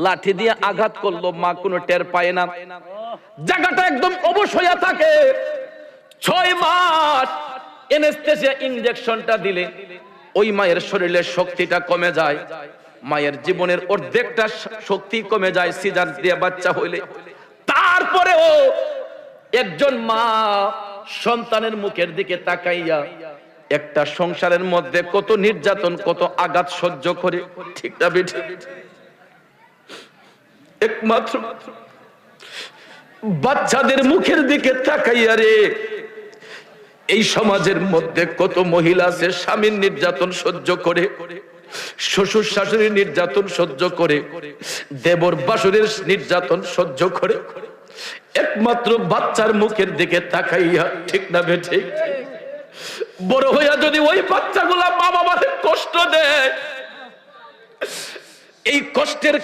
লাঠি দিয়ে আঘাত করলো, মা কোনো টের পায় না, জায়গাটা একদম অবশ হয়ে থাকে। 6 মাস এনেস্থেসিয়া ইনজেকশনটা দিলে ওই মায়ের শরীরের শক্তিটা কমে যায়, মায়ের জীবনের অর্ধেকটা শক্তি কমে যায় সিজার দিয়ে বাচ্চা হইলে। তারপরেও একজন মা সন্তানের মুখের দিকে তাকাইয়া একটা সংসারের মধ্যে কত নির্যাতন, কত আঘাত সহ্য করে, ঠিক না বেঠিক? একমাত্র বাচ্চাদের মুখের দিকে তাকাইয়া রে এই সমাজের মধ্যে কত মহিলা আছে স্বামীর নির্যাতন সহ্য করে, শ্বশুর শাশুড়ির নির্যাতন সহ্য করে, দেবর বাসুরের নির্যাতন সহ্য করে, একমাত্র বাচ্চার মুখের দিকে তাকাইয়া, ঠিক না বেঠিক? বড় হইয়া যদি ওই বাচ্চাগুলা মা বাবাকে কষ্ট দেয়, এই কষ্টের